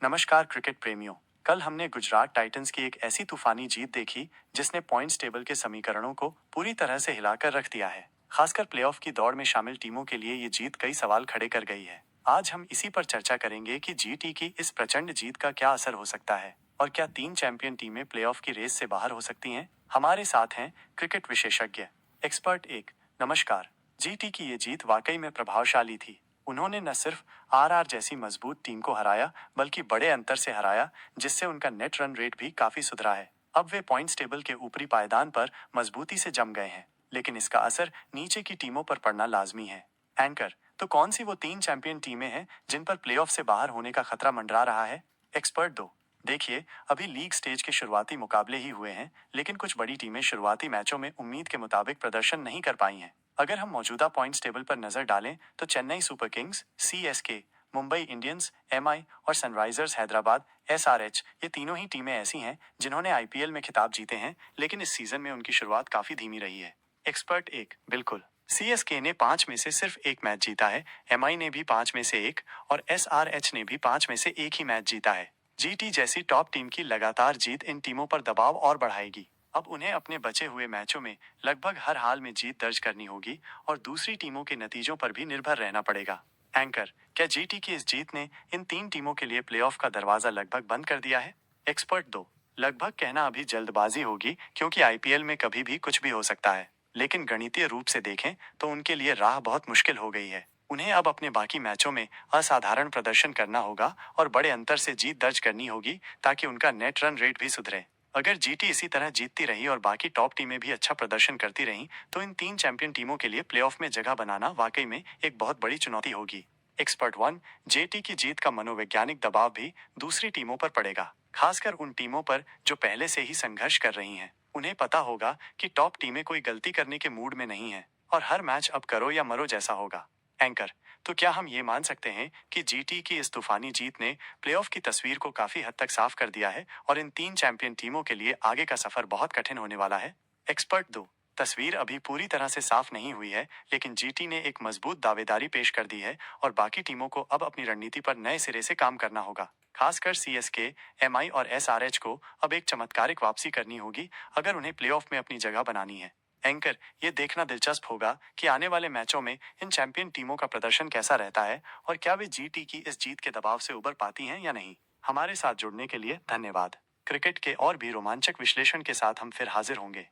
नमस्कार क्रिकेट प्रेमियों। कल हमने गुजरात टाइटंस की एक ऐसी तूफानी जीत देखी जिसने पॉइंट्स टेबल के समीकरणों को पूरी तरह से हिलाकर रख दिया है। खासकर प्लेऑफ की दौड़ में शामिल टीमों के लिए ये जीत कई सवाल खड़े कर गई है। आज हम इसी पर चर्चा करेंगे कि जीटी की इस प्रचंड जीत का क्या असर हो सकता है और क्या तीन चैंपियन टीमें प्लेऑफ की रेस से बाहर हो सकती हैं। हमारे साथ हैं क्रिकेट विशेषज्ञ एक्सपर्ट एक। नमस्कार। जीटी की ये जीत वाकई में प्रभावशाली थी। उन्होंने न सिर्फ आरआर जैसी मजबूत टीम को हराया बल्कि बड़े अंतर से हराया, जिससे उनका नेट रन रेट भी काफी सुधरा है। अब वे पॉइंट्स टेबल के ऊपरी पायदान पर मजबूती से जम गए हैं, लेकिन इसका असर नीचे की टीमों पर पड़ना लाजमी है। एंकर, तो कौन सी वो तीन चैंपियन टीमें हैं जिन पर प्लेऑफ से बाहर होने का खतरा मंडरा रहा है? एक्सपर्ट दो। देखिए, अभी लीग स्टेज के शुरुआती मुकाबले ही हुए हैं, लेकिन कुछ बड़ी टीमें शुरुआती मैचों में उम्मीद के मुताबिक प्रदर्शन नहीं कर पाई हैं। अगर हम मौजूदा पॉइंट्स टेबल पर नजर डालें तो Chennai super Kings, CSK, Mumbai Indians, MI और सनराइजर्स हैदराबाद, एसआरएच, ये तीनों ही टीमें ऐसी हैं जिन्होंने आईपीएल में खिताब जीते हैं, लेकिन इस सीजन में उनकी शुरुआत काफी धीमी रही है। एक्सपर्ट एक, बिल्कुल। सीएसके ने 5 में से सिर्फ एक मैच जीता है, एमआई ने भी 5 में से एक और एसआरएच ने भी 5 में से एक ही मैच जीता है। जीटी जैसी टॉप टीम की लगातार जीत इन टीमों पर दबाव और बढ़ाएगी। अब उन्हें अपने बचे हुए मैचों में लगभग हर हाल में जीत दर्ज करनी होगी और दूसरी टीमों के नतीजों पर भी निर्भर रहना पड़ेगा। एंकर, क्या जीटी की इस जीत ने इन तीन टीमों के लिए प्लेऑफ का दरवाजा लगभग बंद कर दिया है? एक्सपर्ट दो। लगभग कहना अभी जल्दबाजी होगी, क्योंकि आईपीएल में कभी भी कुछ भी हो सकता है, लेकिन गणितीय रूप से देखें तो उनके लिए राह बहुत मुश्किल हो गई है। उन्हें अब अपने बाकी मैचों में असाधारण प्रदर्शन करना होगा और बड़े अंतर से जीत दर्ज करनी होगी, ताकि उनका नेट रन रेट भी सुधरे। अगर जीटी इसी तरह जीतती रही और बाकी टॉप टीमें भी अच्छा प्रदर्शन करती रहीं, तो इन तीन चैंपियन टीमों के लिए प्लेऑफ में जगह बनाना वाकई में एक बहुत बड़ी चुनौती होगी। Expert one. जेटी की जीत का मनोवैज्ञानिक दबाव भी दूसरी टीमों पर पड़ेगा, खासकर उन टीमों पर जो पहले से ही संघर्ष कर रही हैं। उन्हें पता होगा कि टॉप टीमें कोई गलती करने के मूड में नहीं हैं और हर मैच अब करो या मरो जैसा होगा। एंकर, तो क्या हम ये मान सकते हैं कि जीटी की इस तूफानी जीत ने प्लेऑफ की तस्वीर को काफी हद तक साफ कर दिया है और इन तीन चैंपियन टीमों के लिए आगे का सफर बहुत कठिन होने वाला है? एक्सपर्ट दो। तस्वीर अभी पूरी तरह से साफ नहीं हुई है, लेकिन जीटी ने एक मजबूत दावेदारी पेश कर दी है और बाकी टीमों को अब अपनी रणनीति पर नए सिरे से काम करना होगा। खासकर सीएसके, एमआई और एसआरएच को अब एक चमत्कारिक वापसी करनी होगी अगर उन्हें प्लेऑफ में अपनी जगह बनानी है। एंकर, ये देखना दिलचस्प होगा कि आने वाले मैचों में इन चैंपियन टीमों का प्रदर्शन कैसा रहता है और क्या वे जीटी की इस जीत के दबाव से उबर पाती हैं या नहीं। हमारे साथ जुड़ने के लिए धन्यवाद। क्रिकेट के और भी रोमांचक विश्लेषण के साथ हम फिर हाजिर होंगे।